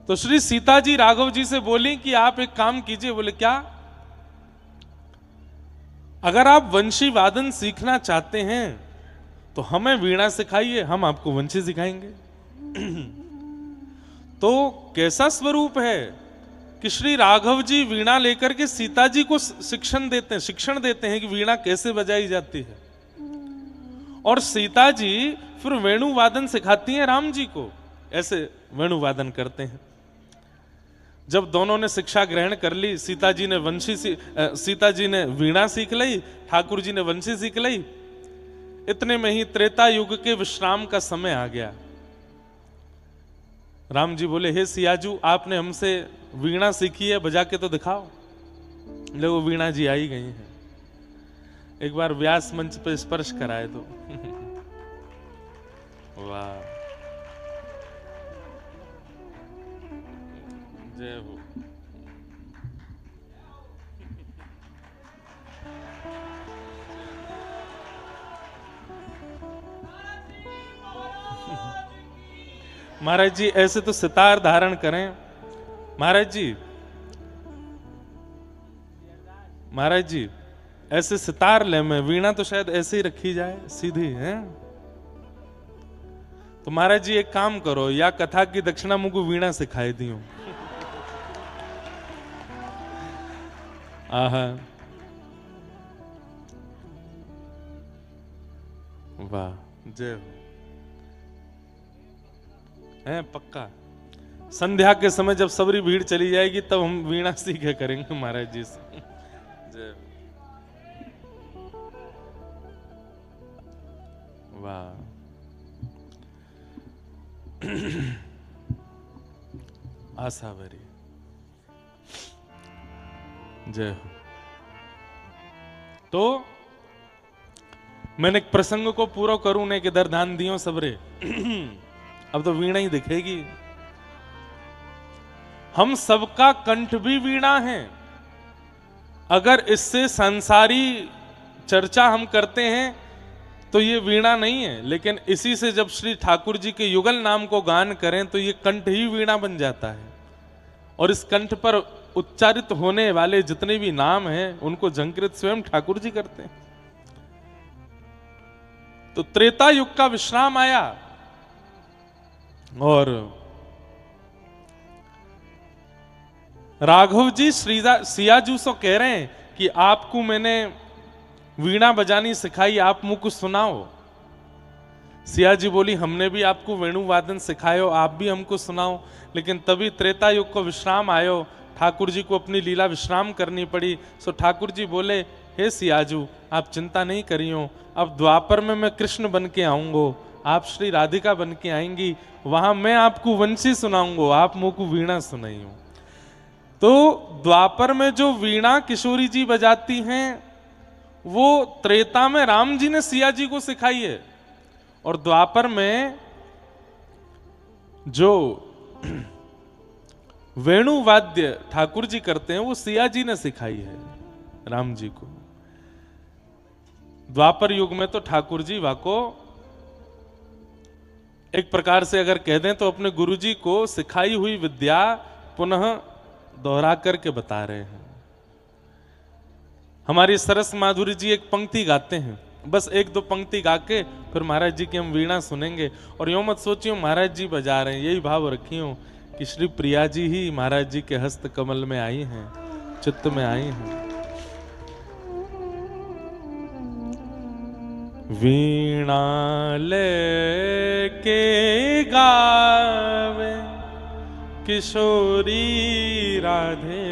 तो श्री सीता जी राघव जी से बोली कि आप एक काम कीजिए। बोले क्या? अगर आप वंशी वादन सीखना चाहते हैं तो हमें वीणा सिखाइए, हम आपको वंशी सिखाएंगे। तो कैसा स्वरूप है कि श्री राघव जी वीणा लेकर के सीता जी को शिक्षण देते हैं कि वीणा कैसे बजाई जाती है, और सीता जी फिर वेणु वादन सिखाती हैं राम जी को, ऐसे वेणु वादन करते हैं। जब दोनों ने शिक्षा ग्रहण कर ली, सीता जी ने वीणा सीख ली, ठाकुर जी ने वंशी सीख ली। इतने में ही त्रेता युग के विश्राम का समय आ गया। राम जी बोले, हे सियाजू, आपने हमसे वीणा सीखी है, बजा के तो दिखाओ। लोग वीणा जी आई गई हैं, एक बार व्यास मंच पे स्पर्श कराए तो वाह, जय हो। महाराज जी ऐसे तो सितार धारण करें। महाराज जी ऐसे सितार ले में, वीणा तो शायद ऐसे ही रखी जाए सीधी है। तो महाराज जी एक काम करो, या कथा की दक्षिणा मुझको वीणा सिखाई दियो। आहा, वाह, जय हो। है पक्का संध्या के समय जब सबरी भीड़ चली जाएगी तब हम वीणा सीखे करेंगे महाराज जी से। जय, वाह, आशा भरी, जय हो। तो मैंने एक प्रसंग को पूरा करूं ने कि दर ध्यान दियो सबरे। अब तो वीणा ही दिखेगी। हम सबका कंठ भी वीणा है। अगर इससे संसारी चर्चा हम करते हैं तो ये वीणा नहीं है, लेकिन इसी से जब श्री ठाकुर जी के युगल नाम को गान करें तो ये कंठ ही वीणा बन जाता है। और इस कंठ पर उच्चारित होने वाले जितने भी नाम हैं उनको झंकृत स्वयं ठाकुर जी करते हैं। तो त्रेता युग का विश्राम आया और राघव जी सियाजू से कह रहे हैं कि आपको मैंने वीणा बजानी सिखाई, आप मुझको सुनाओ। सियाजी बोली, हमने भी आपको वेणु वादन सिखायो, आप भी हमको सुनाओ। लेकिन तभी त्रेता युग को विश्राम आयो, ठाकुर जी को अपनी लीला विश्राम करनी पड़ी। सो ठाकुर जी बोले, हे सियाजू, आप चिंता नहीं करियो, अब द्वापर में मैं कृष्ण बन के आऊंगो, आप श्री राधिका बन के आएंगी, वहां मैं आपको वंशी सुनाऊंगो, आप मुझको वीणा सुनाइयो। तो द्वापर में जो वीणा किशोरी जी बजाती हैं वो त्रेता में राम जी ने सिया जी को सिखाई है, और द्वापर में जो वेणु वाद्य ठाकुर जी करते हैं वो सिया जी ने सिखाई है राम जी को। द्वापर युग में तो ठाकुर जी वाको एक प्रकार से अगर कह दें तो अपने गुरु जी को सिखाई हुई विद्या पुनः दोहरा करके बता रहे हैं। हमारी सरस माधुरी जी एक पंक्ति गाते हैं, बस एक दो पंक्ति गा के फिर महाराज जी की हम वीणा सुनेंगे। और यूं मत सोचियो महाराज जी बजा रहे हैं, यही भाव रखियो कि श्री प्रिया जी ही महाराज जी के हस्त कमल में आई हैं, चित्त में आई हैं। वीणा लेके गावे किशोरी राधे,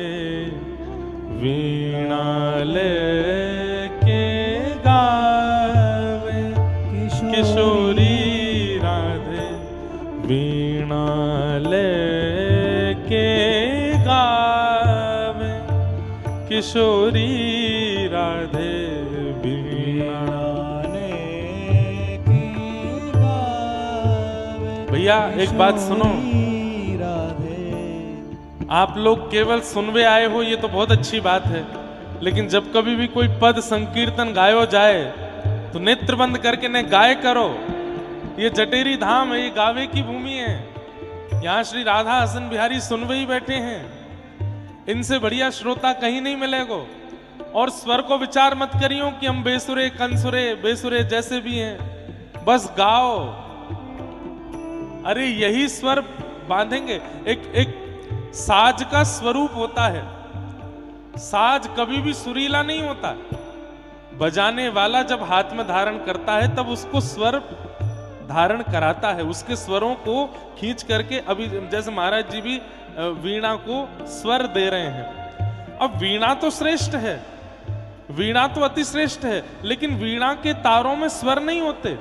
वीणा लेके गावे किशोरी राधे, वीणा लेके गावे किशोरी राधे, वीणा लेके गावे। भैया एक बात सुनो, आप लोग केवल सुनवे आए हो ये तो बहुत अच्छी बात है, लेकिन जब कभी भी कोई पद संकीर्तन गायो जाए तो नेत्र बंद करके ने गाय करो। ये जटेरी धाम है, ये गावे की भूमि है। यहां श्री राधा हसन बिहारी सुन ही बैठे हैं, इनसे बढ़िया श्रोता कहीं नहीं मिलेगो। और स्वर को विचार मत करियो कि हम बेसुरे कंसुरे बेसुरे जैसे भी हैं, बस गाओ। अरे यही स्वर बांधेंगे। एक साज का स्वरूप होता है, साज कभी भी सुरीला नहीं होता। बजाने वाला जब हाथ में धारण करता है तब उसको स्वर धारण कराता है, उसके स्वरों को खींच करके। अभी जैसे महाराज जी भी वीणा को स्वर दे रहे हैं। अब वीणा तो श्रेष्ठ है, वीणा तो अति श्रेष्ठ है, लेकिन वीणा के तारों में स्वर नहीं होते।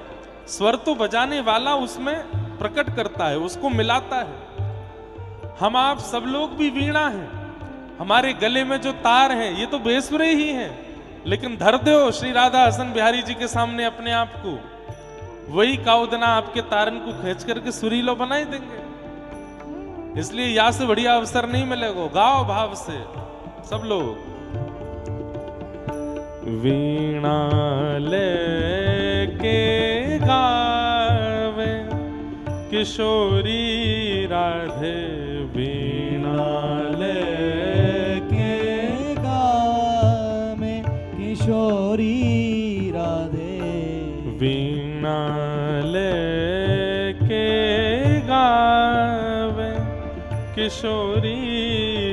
स्वर तो बजाने वाला उसमें प्रकट करता है, उसको मिलाता है। हम आप सब लोग भी वीणा हैं, हमारे गले में जो तार हैं ये तो बेसुरे ही हैं, लेकिन धर दो श्री राधा हसन बिहारी जी के सामने अपने आप को, वही काउदना आपके तारन को खींच करके सुरीलो बना ही देंगे। इसलिए या से बढ़िया अवसर नहीं मिलेगा। गाओ भाव से सब लोग। वीणा लेके गावे किशोरी राधे, वीणा लेके गावे किशोरी राधे, वीणा लेके गावे किशोरी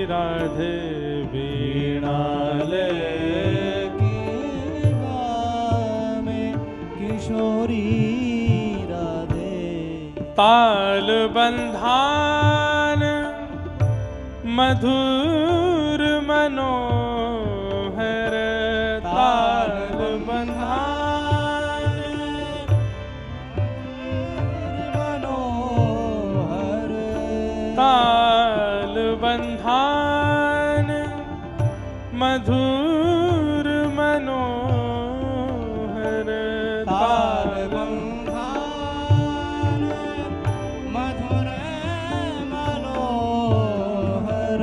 राधे, वीणा लेके गावे किशोरी राधे, ताल बंधान मधुर मनोहर, ताल बंधान मनोहर, ताल बंधान मधुर मनोहर, ताल बंधान मधुर मनोहर,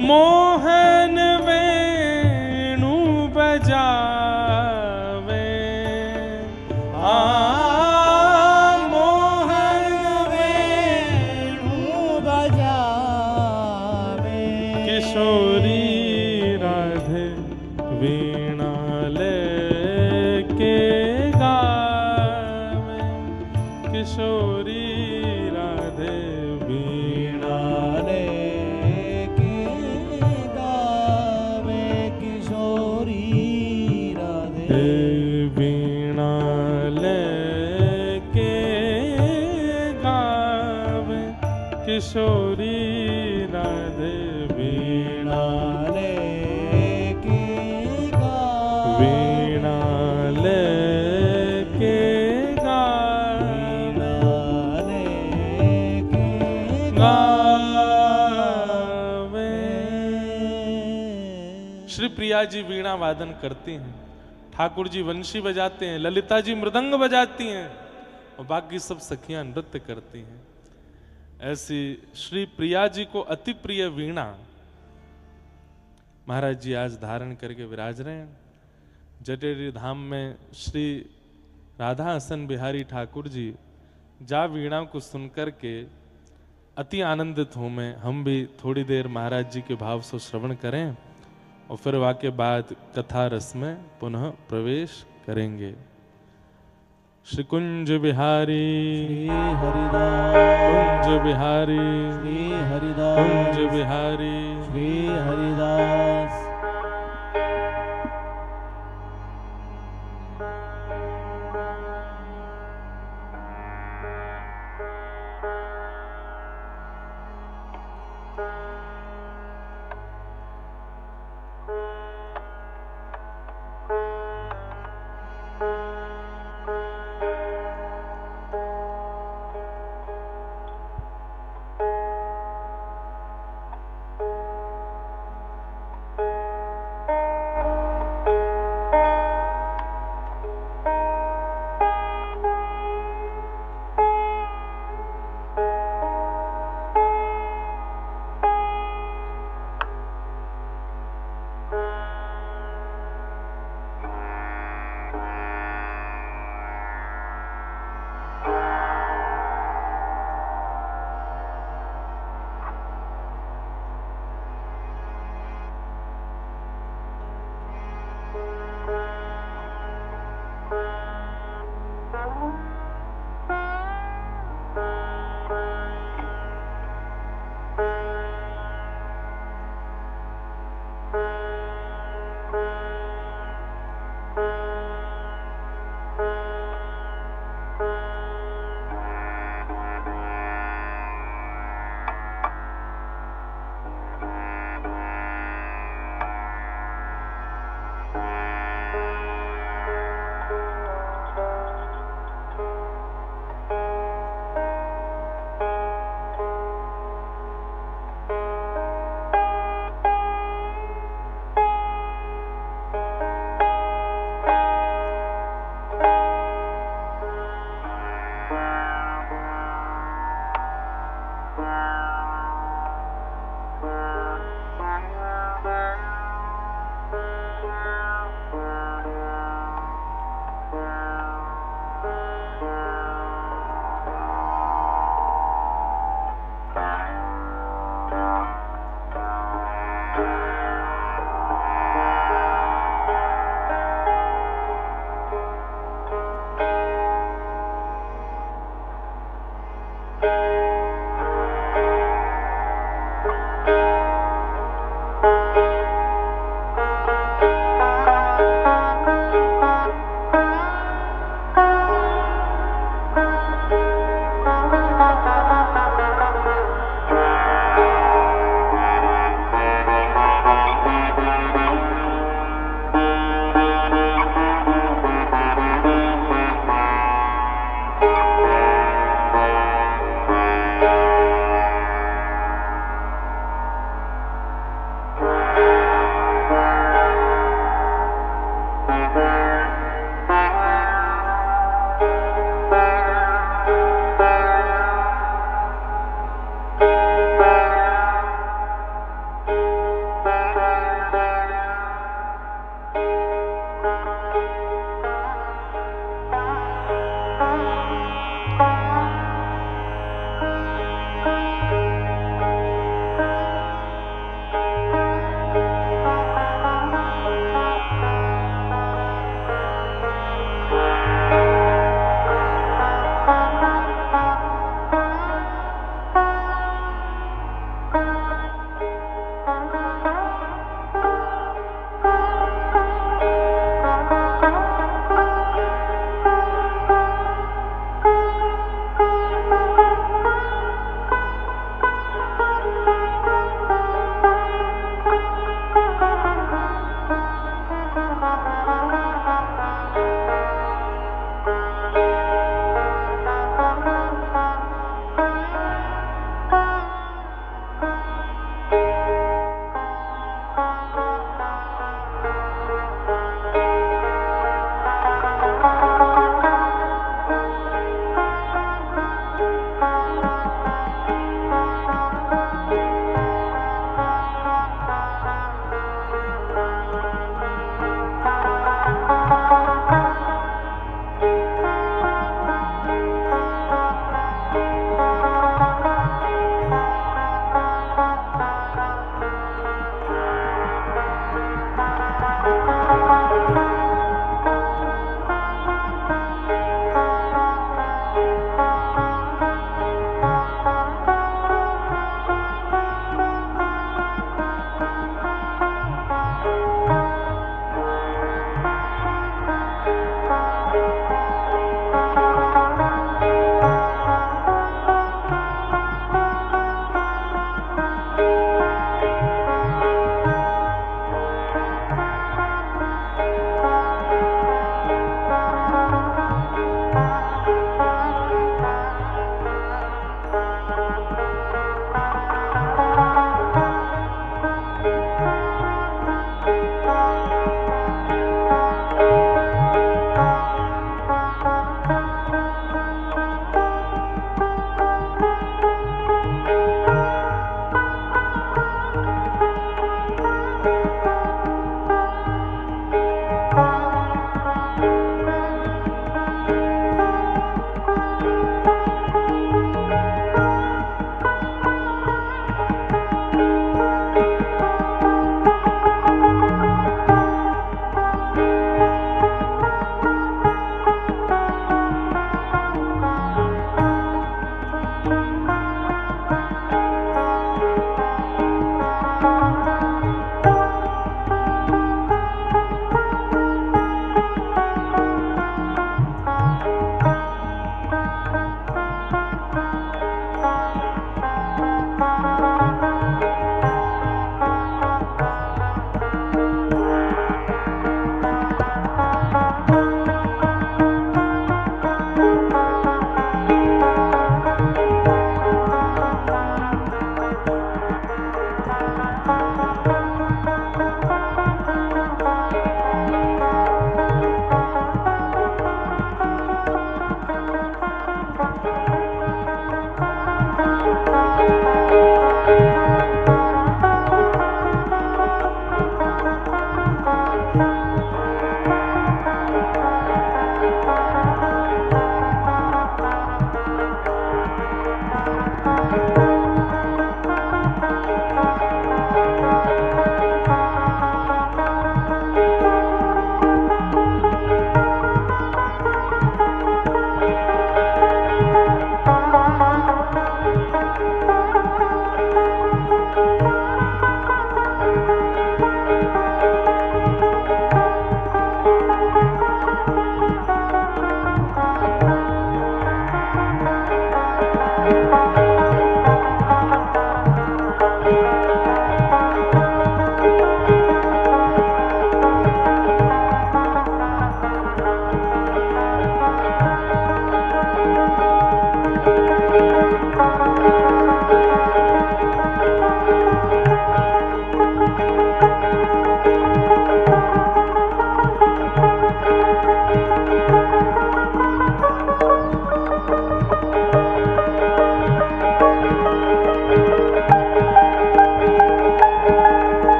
मोहन वेणु बजावे, मोहन वेणु बजावे, किशोरी राधे, वीणा लेके गावे किशोरी राधे, वीणा लेके गावे किशोरी राधे, वीणा लेके गावे किशोरी राधे, वीणा लेके गावे, वीणा लेके वीणा लेके गावे। श्री प्रिया जी वीणा वादन करती हैं, ठाकुर जी वंशी बजाते हैं, ललिता जी मृदंग बजाती हैं और बाकी सब सखियां नृत्य करती हैं। ऐसी श्री प्रिया जी को अति प्रिय वीणा महाराज जी आज धारण करके विराज रहे हैं। जटेरी धाम में श्री राधा हसन बिहारी ठाकुर जी जा वीणा को सुनकर के अति आनंदित हूं मैं। हम भी थोड़ी देर महाराज जी के भाव से श्रवण करें और फिर वाके बाद कथा रस में पुनः प्रवेश करेंगे। श्री कुंज बिहारी श्री हरिदास, कुंज बिहारी श्री हरिदास, कुंज बिहारी श्री हरिदास।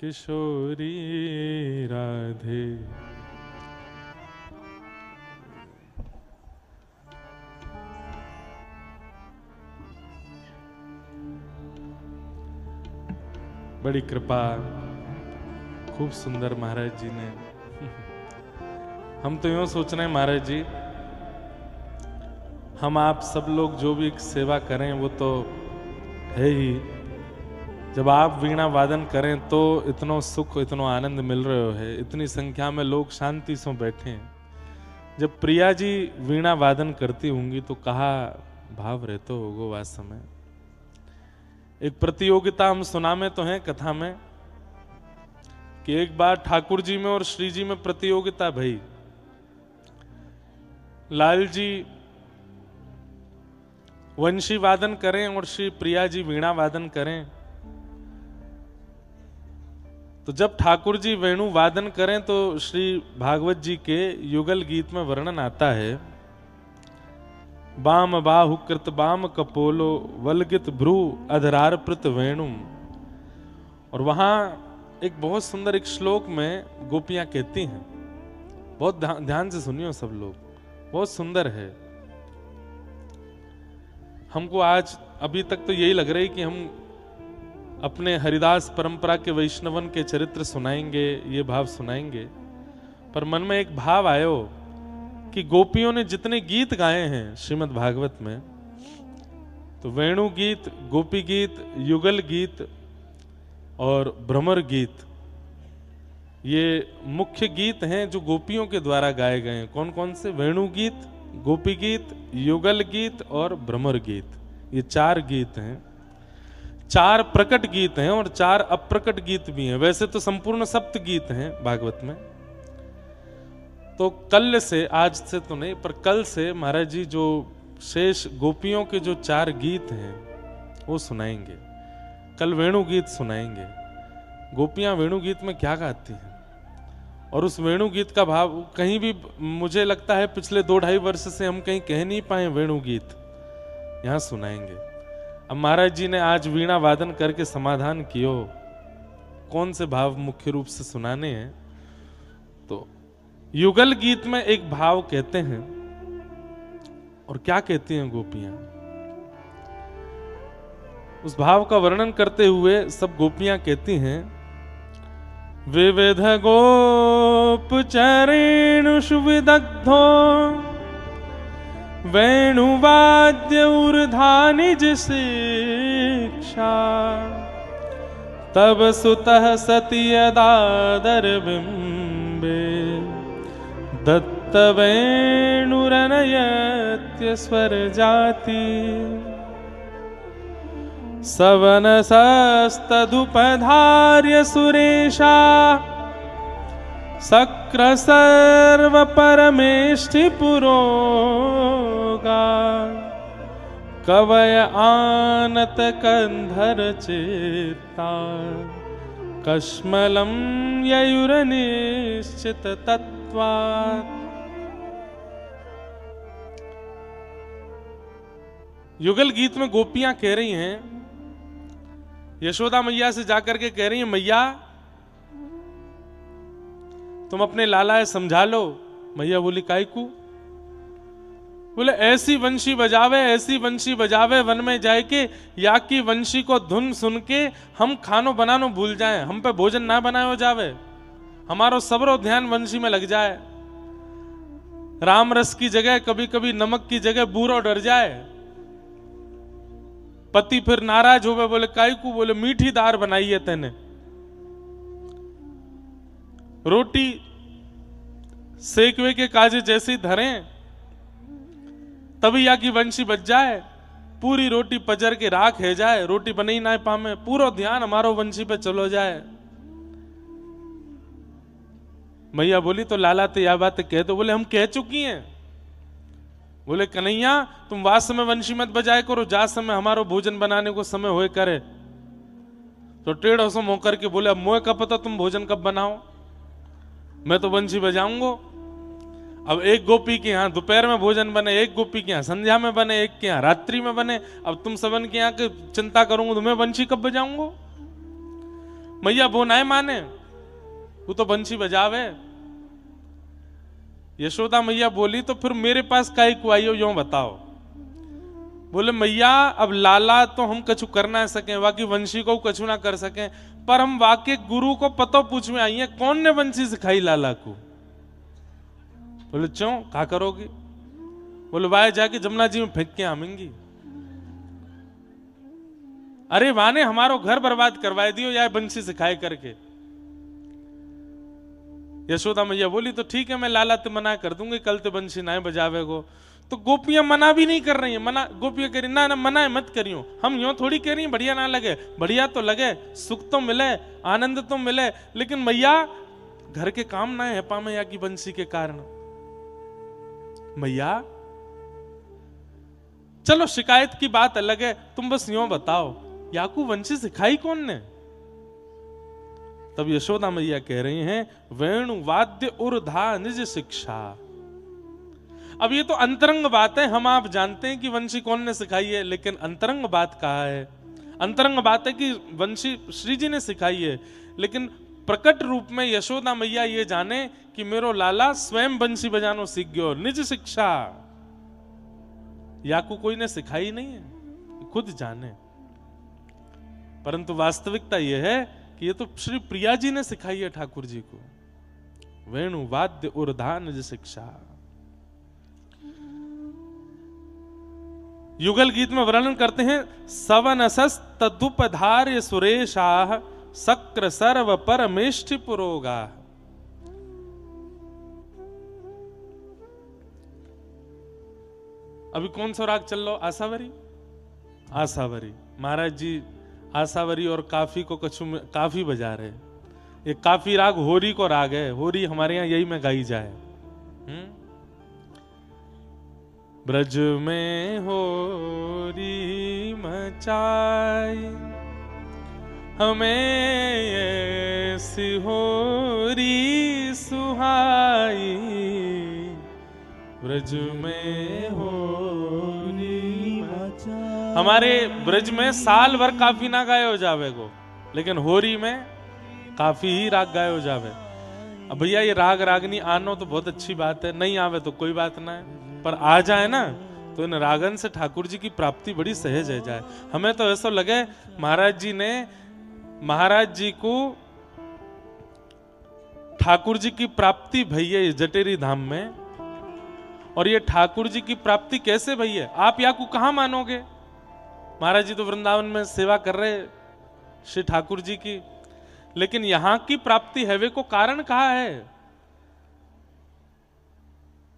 किशोरी राधे। बड़ी कृपा, खूब सुंदर महाराज जी ने। हम तो यूं सोच रहे हैं महाराज जी, हम आप सब लोग जो भी सेवा करें वो तो है ही। जब आप वीणा वादन करें तो इतना सुख, इतना आनंद मिल रहे है, इतनी संख्या में लोग शांति से बैठे हैं। जब प्रिया जी वीणा वादन करती होंगी तो कहा भाव रहते होगा वास्तव में। एक प्रतियोगिता हम सुना में तो है कथा में कि एक बार ठाकुर जी में और श्री जी में प्रतियोगिता भई। लाल जी वंशी वादन करें और श्री प्रिया जी वीणा वादन करें। तो जब ठाकुर जी वेणु वादन करें तो श्री भागवत जी के युगल गीत में वर्णन आता है, बाम बाहु कृत बाम कपोलो वलगित भ्रू अधरार्पित वेणुम। और वहां एक बहुत सुंदर एक श्लोक में गोपियां कहती हैं, बहुत ध्यान से सुनियो सब लोग, बहुत सुंदर है। हमको आज अभी तक तो यही लग रहा है कि हम अपने हरिदास परंपरा के वैष्णवन के चरित्र सुनाएंगे, ये भाव सुनाएंगे, पर मन में एक भाव आयो कि गोपियों ने जितने गीत गाए हैं श्रीमद् भागवत में, तो वेणु गीत, गोपी गीत, युगल गीत और भ्रमर गीत, ये मुख्य गीत हैं जो गोपियों के द्वारा गाए गए हैं। कौन कौन से? वेणु गीत, गोपी गीत, युगल गीत और भ्रमर गीत। ये 4 गीत हैं। 4 प्रकट गीत हैं और 4 अप्रकट गीत भी हैं। वैसे तो संपूर्ण सप्त गीत हैं भागवत में। तो कल से, आज से तो नहीं पर कल से महाराज जी जो शेष गोपियों के जो 4 गीत हैं वो सुनाएंगे। कल वेणु गीत सुनाएंगे। गोपियां वेणु गीत में क्या गाती हैं और उस वेणु गीत का भाव कहीं भी, मुझे लगता है पिछले 2-2.5 वर्ष से हम कहीं कह नहीं पाए वेणु गीत, यहां सुनाएंगे। अब महाराज जी ने आज वीणा वादन करके समाधान कियो कौन से भाव मुख्य रूप से सुनाने हैं। तो युगल गीत में एक भाव कहते हैं, और क्या कहती हैं गोपियां, उस भाव का वर्णन करते हुए सब गोपियां कहती हैं, विविध गोप चरेणुषु विदग्धो वेणुवाद्य ऊर्ध्वानि जिशिक्षा तब सुतः सति यदादर बिंबे दत्त वेणुरनयत्य स्वर जाति सवनसस्तदुपधार्य सुरेशा सक्र सर्व परमेष्टि पुरोगा कवय आनत कंधर चेता कश्मलम ययुरनिश्चित तत्वात्। युगल गीत में गोपियां कह रही हैं, यशोदा मैया से जाकर के कह रही हैं, मैया तुम अपने लाला समझा लो। मैया बोली काईकू? बोले ऐसी वंशी बजावे, ऐसी वंशी बजावे वन में जाए के, या की वंशी को धुन सुन के हम खानो बनानो भूल जाएं, हम पे भोजन ना बनायो जावे, हमारो सबरो ध्यान वंशी में लग जाए। राम रस की जगह कभी कभी नमक की जगह बूरो डर जाए। पति फिर नाराज होवे, बोले काईकू? बोले मीठी दार बनाई है तेने, रोटी सेकवे के काजे जैसी धरें तभी या की वंशी बच जाए, पूरी रोटी पजर के राख है जाए, रोटी बनी ना पामे, पूरा ध्यान हमारो वंशी पे चलो जाए। मैया बोली तो लाला तो यह बात कह दो। बोले हम कह चुकी हैं। बोले कन्हैया तुम वास समय वंशी मत बजाए करो, जा समय हमारो भोजन बनाने को समय होए करे। तो टेढ़ सो मुंह करके बोले अब मोए का पता तुम भोजन कब बनाओ, मैं तो वंशी बजाऊंगा। अब एक गोपी के यहाँ दोपहर में भोजन बने, एक गोपी के यहाँ संध्या में बने, एक के यहाँ रात्रि में बने। अब तुम सबन के यहाँ की चिंता करूंगा तो मैं वंशी कब बजाऊंगा? मैया वो ना माने, वो तो बंशी बजावे। यशोदा मैया बोली तो फिर मेरे पास काहे को आई हो, यूं बताओ। बोले मैया अब लाला तो हम कछु कर ना सके, बाकी वंशी को कछु ना कर सके, पर हम वाके गुरु को पतो पूछ में आई है कौन ने वंशी सिखाई लाला को। बोले क्यों क्या करोगी? बोले वाए जाके जमुना जी में फेंक के आमेंगी। अरे वाने हमारो घर बर्बाद करवाए दियो या बंशी सिखाए करके। यशोदा मैया बोली तो ठीक है, मैं लाला ते मना कर दूंगी, कल ते बंशी ना बजावे को। तो गोपियां मना भी नहीं कर रही है, मना गोपियां कह रही ना ना मना मत करियो, हम यूं थोड़ी कह रही हैं बढ़िया ना लगे, बढ़िया तो लगे, सुख तो मिले, आनंद तो मिले, लेकिन मैया घर के काम ना है पा मैया की बंशी के कारण। मैया चलो शिकायत की बात अलग है, तुम बस यूं बताओ याकू वंशी सिखाई कौन ने? तब यशोदा मैया कह रही हैं वेणु वाद्य उर्धा निज शिक्षा। अब ये तो अंतरंग बात है, हम आप जानते हैं कि वंशी कौन ने सिखाई है, लेकिन अंतरंग बात कहा है? अंतरंग बात है कि वंशी श्री जी ने सिखाई है, लेकिन प्रकट रूप में यशोदा मैया ये जाने कि मेरो लाला स्वयं बंशी बजानो सीख गयो, निज शिक्षा। याकू कोई ने सिखाई नहीं है, खुद जाने। परंतु वास्तविकता यह है कि ये तो श्री प्रिया जी ने सिखाई है ठाकुर जी को। वेणु वाद्य उर्धा निज शिक्षा। युगल गीत में वर्णन करते हैं सवनसस तदुपधार्य सुरेशाह सक्र सर्व परमेष्ठि पुरोगा। अभी कौन सा राग चल लो? आसावरी। आसावरी महाराज जी आसावरी और काफी को कछु में काफी बजा रहे। एक काफी राग होरी को राग है, होरी हमारे यहाँ यही में गाई जाए। ब्रज में होरी मचाई हमें ऐसी होरी सुहाई, ब्रज में होरी मचाई। हमारे ब्रज में साल भर काफी ना गाए हो जावे को, लेकिन होरी में काफी ही राग गाए हो जावे। अब भैया ये राग रागनी आनो तो बहुत अच्छी बात है, नहीं आवे तो कोई बात ना है, पर आ जाए ना तो इन रागन से ठाकुर जी की प्राप्ति बड़ी सहज है जाए। हमें तो ऐसा लगे महाराज जी ने महाराज जी को ठाकुर जी की प्राप्ति भैया जटेरी धाम में, और ये ठाकुर जी की प्राप्ति कैसे भैया? आप या को कहां मानोगे? महाराज जी तो वृंदावन में सेवा कर रहे श्री ठाकुर जी की, लेकिन यहां की प्राप्ति है वे को कारण कहा है?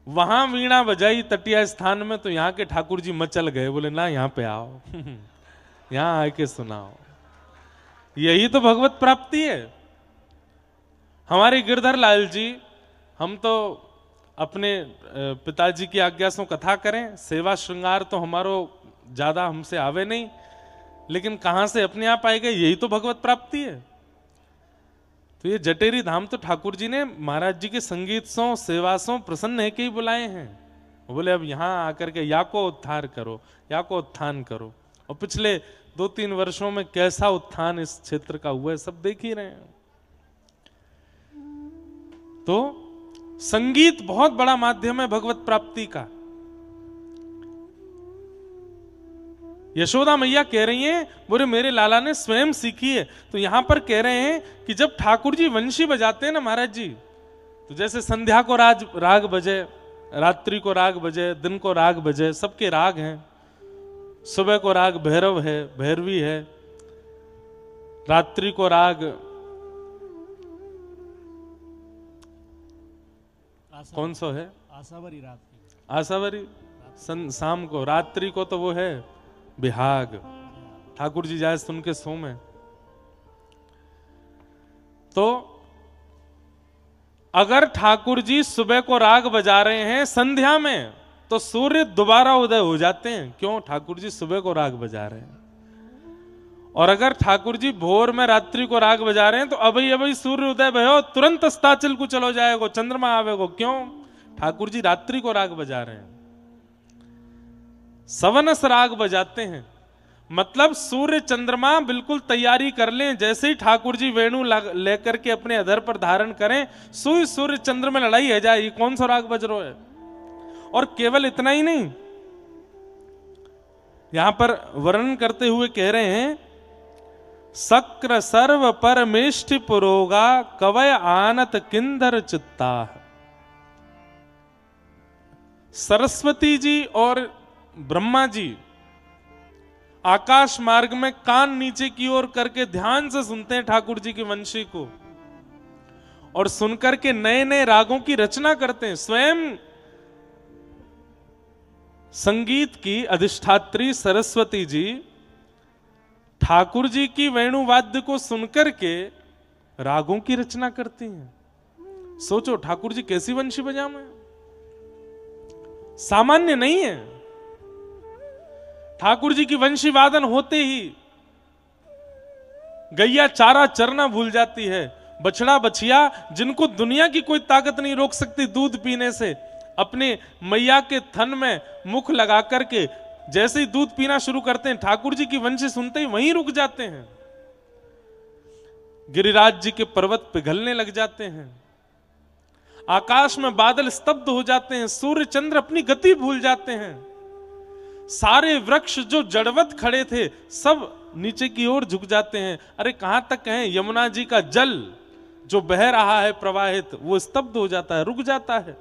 वहां वीणा बजाई तटिया स्थान में तो यहाँ के ठाकुर जी मचल गए, बोले ना यहाँ पे आओ यहाँ आके सुनाओ। यही तो भगवत प्राप्ति है। हमारे गिरधर लाल जी, हम तो अपने पिताजी की आज्ञा से कथा करें, सेवा श्रृंगार तो हमारो ज्यादा हमसे आवे नहीं, लेकिन कहां से अपने आप आए गए, यही तो भगवत प्राप्ति है। तो ये जटेरी धाम तो ठाकुर जी ने महाराज जी के संगीत सो सेवा सो प्रसन्न है के ही बुलाए हैं। बोले अब यहां आकर के या को उद्धार करो, या को उत्थान करो। और पिछले 2-3 वर्षों में कैसा उत्थान इस क्षेत्र का हुआ है सब देख ही रहे हैं। तो संगीत बहुत बड़ा माध्यम है भगवत प्राप्ति का। यशोदा मैया कह रही हैं बोले मेरे लाला ने स्वयं सीखी है। तो यहां पर कह रहे हैं कि जब ठाकुर जी वंशी बजाते हैं ना महाराज जी, तो जैसे संध्या को राग बजे, रात्रि को राग बजे, दिन को राग बजे, सबके राग हैं। सुबह को राग भैरव है, भैरवी है, रात्रि को राग कौन सा है? आसावरी रात की। आसावरी शाम को, रात्रि को तो वो है बिहाग, ठाकुर जी जाए सुन के सो में। तो अगर ठाकुर जी सुबह को राग बजा रहे हैं संध्या में, तो सूर्य दोबारा उदय हो जाते हैं। क्यों? ठाकुर जी सुबह को राग बजा रहे हैं। और अगर ठाकुर जी भोर में रात्रि को राग बजा रहे हैं तो अभी सूर्य उदय भयो, तुरंत अस्ताचल को चलो जाएगो, चंद्रमा आवेगो। क्यों? ठाकुर जी रात्रि को राग बजा रहे हैं। सवनस राग बजाते हैं। मतलब सूर्य चंद्रमा बिल्कुल तैयारी कर लें, जैसे ही ठाकुर जी वेणु लेकर के अपने अधर पर धारण करें, सुई सूर्य चंद्र में लड़ाई है जाए, ये कौन सा राग बज रहा है। और केवल इतना ही नहीं, यहां पर वर्णन करते हुए कह रहे हैं, सक्र सर्व परमेष्टि पुरोगा कवय आनत किंदर चित्ता। सरस्वती जी और ब्रह्मा जी आकाश मार्ग में कान नीचे की ओर करके ध्यान से सुनते हैं ठाकुर जी की वंशी को, और सुनकर के नए नए रागों की रचना करते हैं। स्वयं संगीत की अधिष्ठात्री सरस्वती जी ठाकुर जी की वेणुवाद्य को सुनकर के रागों की रचना करती हैं। सोचो ठाकुर जी कैसी वंशी बजावे, सामान्य नहीं है। ठाकुर जी की वंशी वादन होते ही गैया चारा चरना भूल जाती है, बछड़ा बछिया जिनको दुनिया की कोई ताकत नहीं रोक सकती दूध पीने से, अपने मैया के थन में मुख लगा करके जैसे ही दूध पीना शुरू करते हैं, ठाकुर जी की वंशी सुनते ही वहीं रुक जाते हैं। गिरिराज जी के पर्वत पिघलने लग जाते हैं, आकाश में बादल स्तब्ध हो जाते हैं, सूर्य चंद्र अपनी गति भूल जाते हैं, सारे वृक्ष जो जड़वत खड़े थे सब नीचे की ओर झुक जाते हैं। अरे कहां तक कहें, यमुना जी का जल जो बह रहा है प्रवाहित, वो स्तब्ध हो जाता है, रुक जाता है।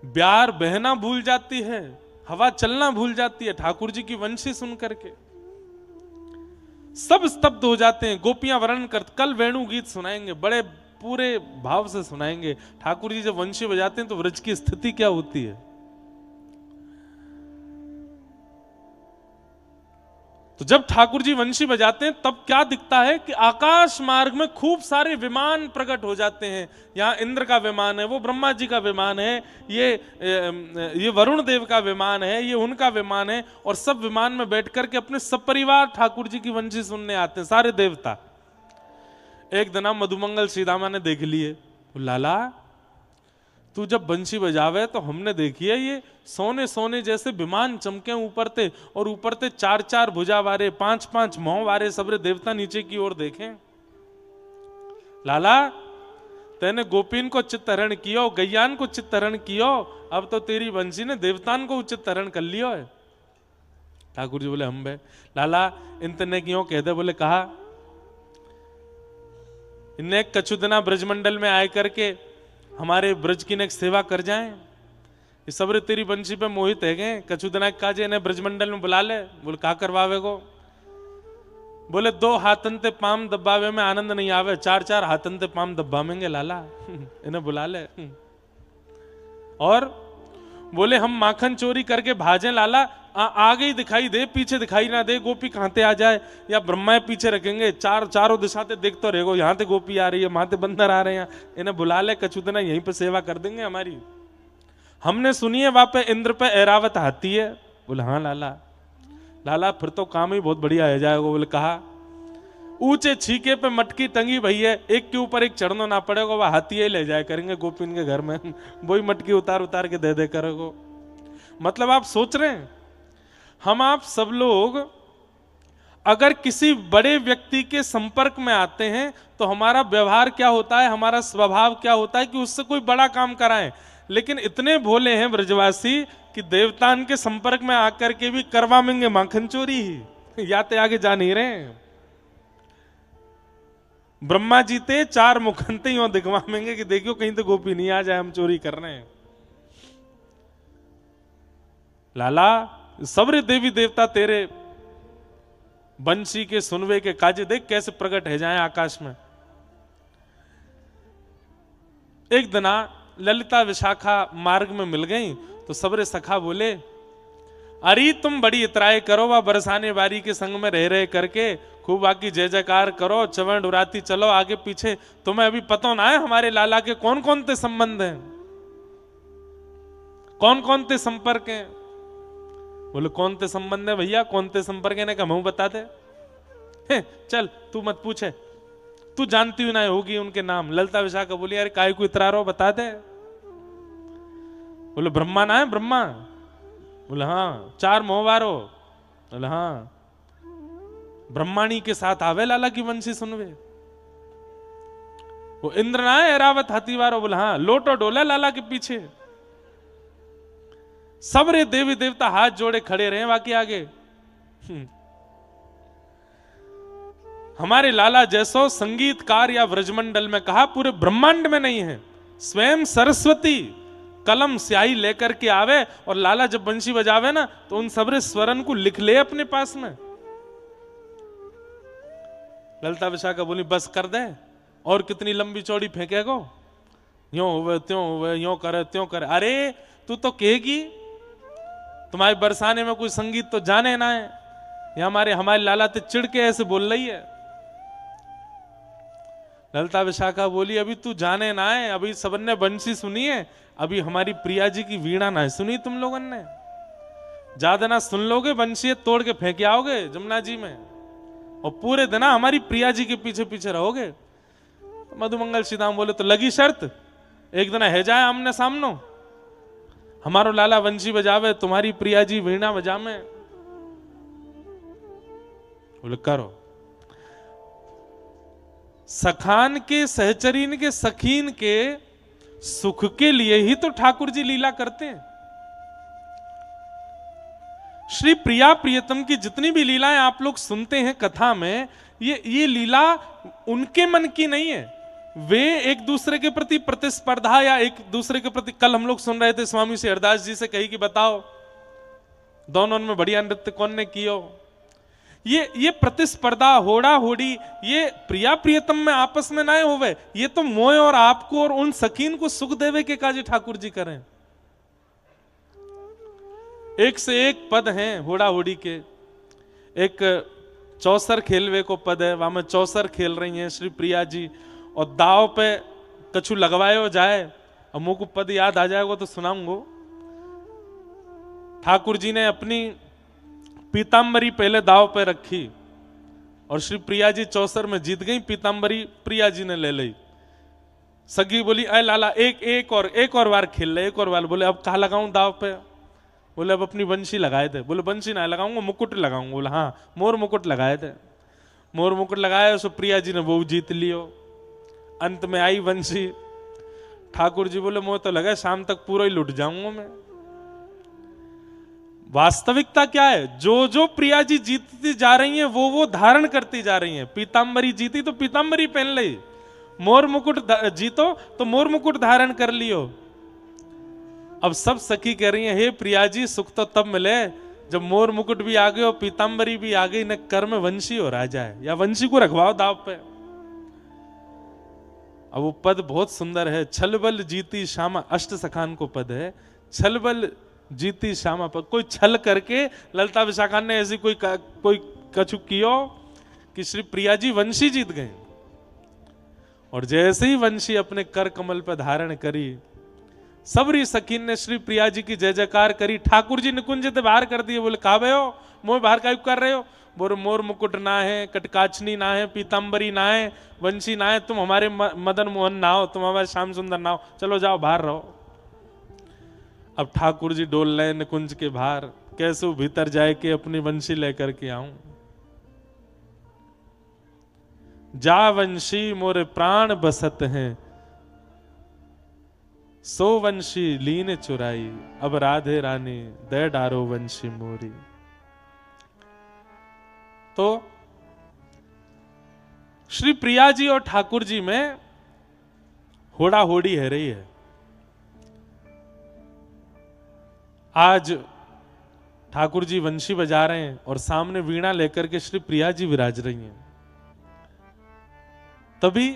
ब्यार बहना भूल जाती है, हवा चलना भूल जाती है, ठाकुर जी की वंशी सुन करके सब स्तब्ध हो जाते हैं। गोपियां वर्णन कर, कल वेणु गीत सुनाएंगे, बड़े पूरे भाव से सुनाएंगे। ठाकुर जी जब वंशी बजाते हैं तो व्रज की स्थिति क्या होती है। तो जब ठाकुर जी वंशी बजाते हैं तब क्या दिखता है कि आकाश मार्ग में खूब सारे विमान प्रकट हो जाते हैं। यहाँ इंद्र का विमान है, वो ब्रह्मा जी का विमान है, ये वरुण देव का विमान है, ये उनका विमान है, और सब विमान में बैठ करके अपने सब परिवार ठाकुर जी की वंशी सुनने आते हैं, सारे देवता। एक दिन मधुमंगल श्रीदामा ने देख लिए, लाला तू जब बंशी बजावे तो हमने देखी है ये सोने सोने जैसे विमान चमके ऊपर ते, और ऊपर ते 4-4 भुजा वारे, 5-5 मोह वारे सबरे देवता नीचे की ओर देखें। लाला तेने गोपीन को चित्त हरण कियो, गैयान को चित्त हरण कियो, अब तो तेरी बंशी ने देवतान को चित्त हरण कर लियो है। ठाकुर जी बोले हम बे लाला इनतने क्यों कहते, बोले कहा इन्हें कछुदना ब्रजमंडल में आए करके हमारे ब्रज की ने सेवा कर जाएं, ये सबरे तेरी बंशी पे मोहित है गए। कछुदना काजे इन्हें ब्रजमंडल में बुला ले। बोले का करवावे को, बोले 2 हाथन ते पाम दबावे में आनंद नहीं आवे, 4-4 हाथन ते पाम दबावेंगे लाला इन्हें बुला ले। और बोले हम माखन चोरी करके भाजें लाला, आगे ही दिखाई दे पीछे दिखाई ना दे, गोपी कहां ते आ जाए, या ब्रह्मा पीछे रखेंगे, चारों दिशा ते देखते रहेगो, यहाँ ते गोपी आ रही है, वहां ते बंदर आ रहे हैं, इन्हें बुला ले, कछुदना यहीं पे सेवा कर देंगे हमारी। हमने सुनी है वहां पे इंद्र पे ऐरावत हाथी है। बोले हाँ लाला। लाला फिर तो काम ही बहुत बढ़िया है जाएगा। बोले कहा ऊंचे छीके पे मटकी टंगी भई है, एक के ऊपर एक चढ़ना ना पड़ेगा, वह हाथी ही ले जाए करेंगे गोपिन के घर में, वही मटकी उतार उतार के दे करेगो। मतलब आप सोच रहे हैं, हम आप सब लोग अगर किसी बड़े व्यक्ति के संपर्क में आते हैं तो हमारा व्यवहार क्या होता है, हमारा स्वभाव क्या होता है कि उससे कोई बड़ा काम कराएं। लेकिन इतने भोले हैं ब्रजवासी कि देवतान के संपर्क में आकर के भी करवाएंगे माखन चोरी ही, या ते आगे जा नहीं रहे। ब्रह्मा जी ते 4 मुखंते यूं दिखवाएंगे कि देखियो कहीं तो गोपी नहीं आ जाए, हम चोरी कर रहे हैं। लाला सबरे देवी देवता तेरे बंशी के सुनवे के काजे देख कैसे प्रकट है जाए आकाश में। एक दिना ललिता विशाखा मार्ग में मिल गई तो सबरे सखा बोले अरे तुम बड़ी इतराए करो, वह बरसाने बारी के संग में रह करके खूब आकी जय जयकार करो, चवण उड़ाती चलो आगे पीछे, तुम्हें अभी पता ना है हमारे लाला के कौन कौन ते संबंध हैं, कौन कौन ते संपर्क हैं। बोले कौन ते संबंध है भैया, कौन ते संपर्क है, ने कहा मैं बता दे। चल तू मत पूछे, तू जानती हुई ना होगी उनके नाम। ललिता विशाखा बोली अरे काय को इतरा रहो, बता दे। बोले ब्रह्मा ना है, ब्रह्मा बोले हाँ। 4 मोहवारो? बोले हाँ। ब्रह्माणी के साथ आवे लाला की वंशी सुनवे? वो इंद्र ना है एरावत हाथी वारो? बोले हाँ। लोटो डोला लाला के पीछे। सबरे देवी देवता हाथ जोड़े खड़े रहे बाकी आगे। हमारे लाला जैसो संगीतकार या व्रजमंडल में कहा पूरे ब्रह्मांड में नहीं है। स्वयं सरस्वती कलम स्याही लेकर के आवे और लाला जब बंशी बजावे ना तो उन सबरे स्वरन को लिख ले अपने पास में। ललिता विशाखा बोली बस कर दे, और कितनी लंबी चौड़ी फेंकेगो? यो हुए त्यों हुए, यो करे त्यों करे। अरे तू तो कहेगी तुम्हारे बरसाने में कोई संगीत तो जाने ना है। ये हमारे लाला ते चिढ़ के ऐसे बोल रही है। ललिता विशाखा बोली अभी तू जाने ना है, अभी सबन ने बंशी सुनी है, अभी हमारी प्रिया जी की वीणा ना सुनी तुम लोगों ने। ज्यादा ना सुन लोगे बंशी तोड़ के फेंक आओगे जमुना जी में, और पूरे दिन हमारी प्रिया जी के पीछे पीछे रहोगे। मधुमंगल सीताम बोले तो लगी शर्त, एक दिन है जाए आमने सामनो, हमारो लाला वंशी बजावे, तुम्हारी प्रिया जी वीणा बजावे। बोले करो। सखान के सहचरीन के सखीन के सुख के लिए ही तो ठाकुर जी लीला करते हैं। श्री प्रिया प्रियतम की जितनी भी लीलाएं आप लोग सुनते हैं कथा में, ये लीला उनके मन की नहीं है। वे एक दूसरे के प्रति प्रतिस्पर्धा या एक दूसरे के प्रति, कल हम लोग सुन रहे थे स्वामी श्री हरदास जी से कही कि बताओ दोनों में बढ़िया नृत्य कौन ने कियो। ये प्रतिस्पर्धा होड़ा होड़ी ये प्रिया प्रियतम में आपस में ना होवे, ये तो मोय और आपको और उन सकीन को सुख देवे के काजी ठाकुर जी करें। एक से एक पद हैं होड़ा होड़ी के। एक चौसर खेलवे को पद है, वहां में चौसर खेल रही हैं श्री प्रिया जी, और दाव पे कछु लगवायो जाए। अब मुझको पद याद आ जाएगा तो सुनाऊंगा। ठाकुर जी ने अपनी पीतांबरी पहले दाव पे रखी और श्री प्रिया जी चौसर में जीत गई। पीतांबरी प्रिया जी ने ले ली। सगी बोली अय लाला एक और बार खेल ले, एक और बार। बोले अब कहा लगाऊं दाव पे? बोले अब अपनी बंशी लगाए थे। बोले बंशी ना लगाऊंगा, मुकुट लगाऊंगा। बोले हाँ, मोर मुकुट लगाए थे। मोर मुकुट लगाया, सो प्रिया जी ने वो जीत लियो। अंत में आई बंशी। ठाकुर जी बोले मोह तो लगा शाम तक पूरा ही लुट जाऊंगा मैं। वास्तविकता क्या है? जो जो प्रिया जी जीतती जा रही हैं वो धारण करती जा रही हैं। पीतांबरी जीती तो पीतांबरी पहन ली, मोर मुकुट जीतो तो मोर मुकुट धारण कर लियो। अब सब सखी कह रही हैं हे प्रिया जी सुख तो तब मिले जब मोर मुकुट भी आ गए और पीतांबरी भी आ गई, न कर में वंशी हो रहा जाए, या वंशी को रखवाओ दाव पे। अब वो पद बहुत सुंदर है। छलबल जीती श्यामा, अष्ट सखान को पद है। छलबल जीती श्यामा पर, कोई छल करके ललिता विशाखा ने ऐसी कोई कछु कियो कि श्री प्रिया जी वंशी जीत गए। और जैसे ही वंशी अपने कर कमल पर धारण करी, सबरी सखीन ने श्री प्रिया जी की जय जयकार करी। ठाकुर जी निकुंज से बाहर कर दिए। बोले कहा भे हो मोह बाहर का कर रहे हो? बोले मोर मुकुट ना है, कटकाचनी ना है, पीतांबरी ना है, वंशी ना है, तुम हमारे मदन मोहन ना हो, तुम हमारे श्याम सुंदर ना हो, चलो जाओ बाहर रहो। अब ठाकुर जी डोल रहे निकुंज के बाहर, कैसे भीतर जाए के अपनी वंशी लेकर के आऊं। जा वंशी मोरे प्राण बसत हैं, सो वंशी लीन चुराई, अब राधे रानी दे डारो वंशी मोरी। तो श्री प्रिया जी और ठाकुर जी में होड़ा होड़ी है रही है। आज ठाकुर जी वंशी बजा रहे हैं और सामने वीणा लेकर के श्री प्रिया जी विराज रही हैं। तभी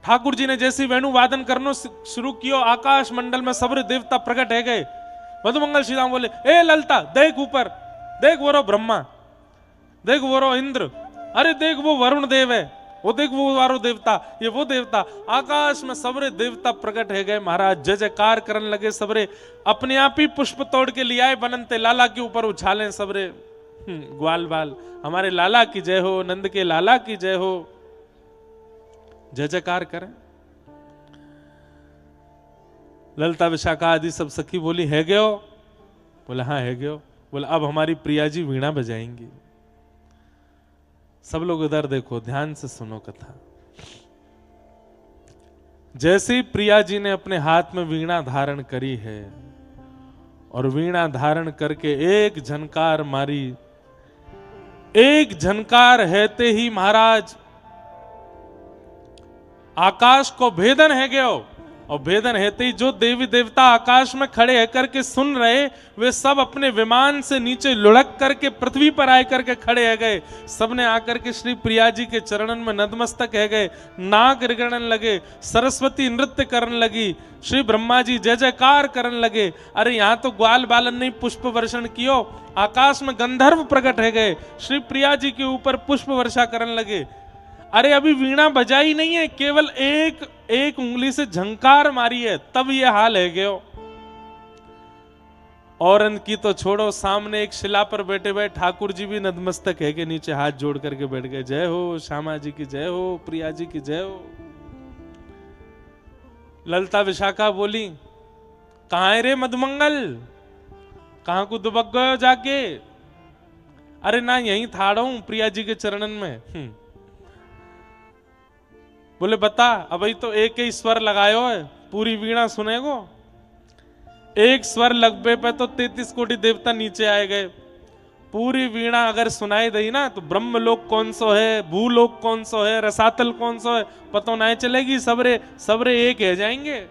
ठाकुर जी ने जैसे वेणु वादन करना शुरू किया, आकाश मंडल में सबरे देवता प्रकट है गए। मधुमंगल श्री राम बोले ए ललता देख ऊपर, देख वो रो ब्रह्मा, देख वो रो इंद्र, अरे देख वो वरुण देव है, वो देख वो वारो देवता, ये वो देवता। आकाश में सबरे देवता प्रकट है गए। महाराज जय जयकार करने लगे। सबरे अपने आप ही पुष्प तोड़ के ले आए, बनंते लाला के ऊपर उछाले सबरे। ग्वाल बाल हमारे लाला की जय हो, नंद के लाला की जय हो, जय जयकार करें। ललिता विशाखा आदि सब सखी बोली है गयो बोले हाँ है गयो। बोले अब हमारी प्रिया जी वीणा बजाएंगी। सब लोग इधर देखो, ध्यान से सुनो कथा। जैसे ही प्रिया जी ने अपने हाथ में वीणा धारण करी है और वीणा धारण करके एक झनकार मारी, एक झनकार हेते ही महाराज आकाश को भेदन है गयो। और भेदन हेते ही जो देवी देवता आकाश में खड़े है करके सुन रहे, वे सब अपने विमान से नीचे लुढ़क करके पृथ्वी पर आए करके खड़े है गए। सबने आकर के श्री प्रिया जी के चरणन में नतमस्तक है गए, नाक रिगड़न लगे, सरस्वती नृत्य करने लगी, श्री ब्रह्मा जी जय जयकार करने लगे। अरे यहाँ तो ग्वाल बालन ने पुष्प वर्षण कियो, आकाश में गंधर्व प्रकट है गए, श्री प्रिया जी के ऊपर पुष्प वर्षा करने लगे। अरे अभी वीणा बजाई नहीं है, केवल एक उंगली से झंकार मारी है, तब ये हाल है गयो। और इनकी तो छोड़ो, सामने एक शिला पर बैठे हुए ठाकुर जी भी नतमस्तक है के नीचे हाथ जोड़ करके बैठ गए। जय हो श्यामा जी की जय हो, प्रिया जी की जय हो। ललता विशाखा बोली कहां है रे मधुमंगल, कहां को दुबक गयो जाके? अरे ना यहीं थाड़ा हूं प्रिया जी के चरणन में। बोले बता, अभी तो एक ही स्वर लगायो है, पूरी वीणा सुनेगो? एक स्वर लगबे पे तो 33 कोटि देवता नीचे आए गए। पूरी वीणा अगर सुनाई दई ना तो ब्रह्मलोक कौन सो है, भूलोक कौन सो है, रसातल कौन सो है, पता नहीं चलेगी। सबरे एक है जाएंगे।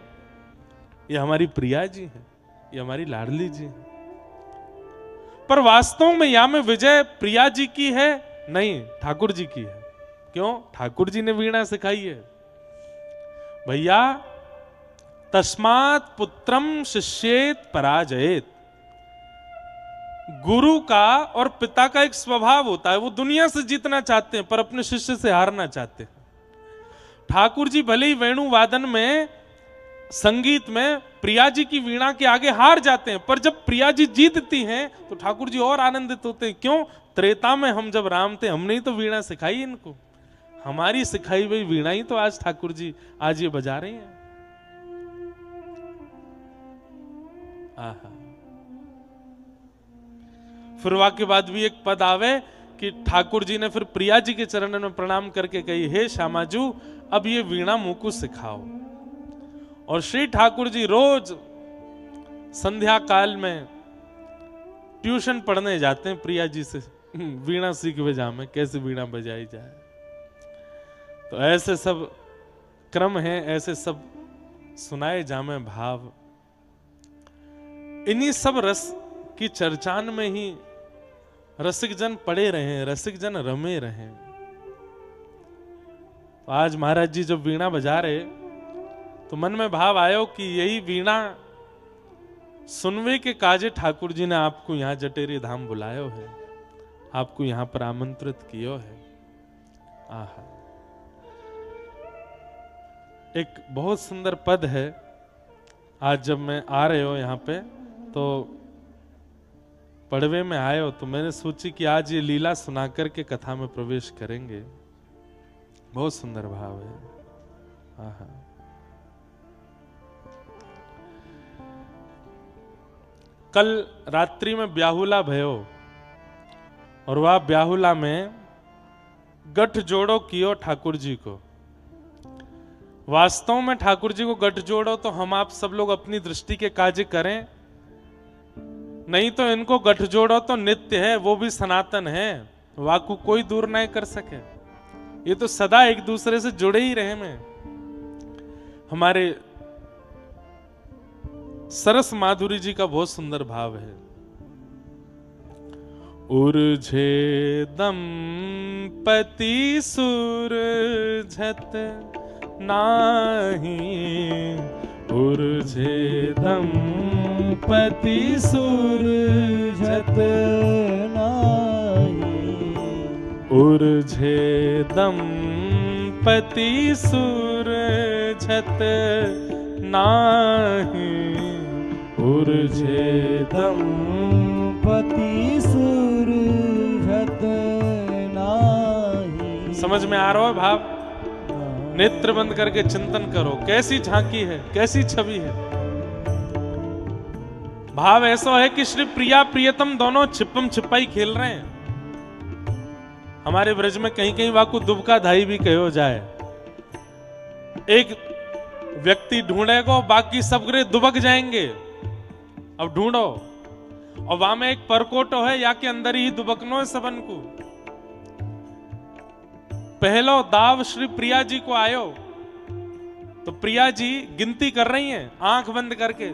ये हमारी प्रिया जी है, ये हमारी लाडली जी है। पर वास्तव में या में विजय प्रिया जी की है नहीं, ठाकुर जी की है। क्यों? ठाकुर जी ने वीणा सिखाई है भैया। तस्मात् पुत्रम शिष्येत पराजयेत। गुरु का और पिता का एक स्वभाव होता है, वो दुनिया से जीतना चाहते हैं पर अपने शिष्य से हारना चाहते हैं। ठाकुर जी भले ही वेणु वादन में, संगीत में प्रिया जी की वीणा के आगे हार जाते हैं, पर जब प्रिया जी जीतती हैं तो ठाकुर जी और आनंदित होते हैं। क्यों? त्रेता में हम जब राम थे, हमने ही तो वीणा सिखाई इनको, हमारी सिखाई हुई वीणा ही तो आज ठाकुर जी आज ये बजा रहे हैं। आहा। फिर वाक्य बाद भी एक पद आवे कि ठाकुर जी ने फिर प्रिया जी के चरणों में प्रणाम करके कही, हे श्यामाजू अब ये वीणा मुझको सिखाओ। और श्री ठाकुर जी रोज संध्या काल में ट्यूशन पढ़ने जाते हैं प्रिया जी से, वीणा सीख वे जामे कैसे वीणा बजाई जाए। तो ऐसे सब क्रम हैं, ऐसे सब सुनाए जामे भाव। इन्हीं सब रस की चर्चान में ही रसिक जन पड़े रहे, रसिक जन रमे रहे। तो आज महाराज जी जब वीणा बजा रहे तो मन में भाव आयो कि यही वीणा सुनवे के काजे ठाकुर जी ने आपको यहाँ जटेरी धाम बुलायो है, आपको यहाँ पर आमंत्रित कियो है। आहा। एक बहुत सुंदर पद है। आज जब मैं आ रहे हो यहाँ पे तो पड़वे में आए हो तो मैंने सोची कि आज ये लीला सुना करके कथा में प्रवेश करेंगे। बहुत सुंदर भाव है। आहा। कल रात्रि में ब्याहुला भयो और वह ब्याहुला में गठ जोड़ो कियो ठाकुर जी को। वास्तव में ठाकुर जी को गठ जोड़ो तो हम आप सब लोग अपनी दृष्टि के कार्य करें, नहीं तो इनको गठ जोड़ो तो नित्य है, वो भी सनातन है, वाकु कोई दूर नहीं कर सके। ये तो सदा एक दूसरे से जुड़े ही रहे। में हमारे सरस माधुरी जी का बहुत सुंदर भाव है। उर्झे दंपति सुरझत नाही, उर्झे दंपति सुरझत नाही, उर्झे दंपति सुरझत नाही, उर्झे दंपति सुरझत नाही। समझ में आ रहा है भाव? नेत्र बंद करके चिंतन करो, कैसी झांकी है, कैसी छवि है। भाव ऐसा है कि श्री प्रिया प्रियतम दोनों छिपम छिपाई खेल रहे हैं। हमारे ब्रज में कहीं कहीं वाकु दुबका धाई भी कहो जाए। एक व्यक्ति ढूंढेगा, बाकी सब गरे दुबक जाएंगे। अब ढूंढो, और वहां में एक परकोटो है, या के अंदर ही दुबकनो है सबन को। पहलो दाव श्री प्रिया जी को आयो, तो प्रिया जी गिनती कर रही हैं आंख बंद करके,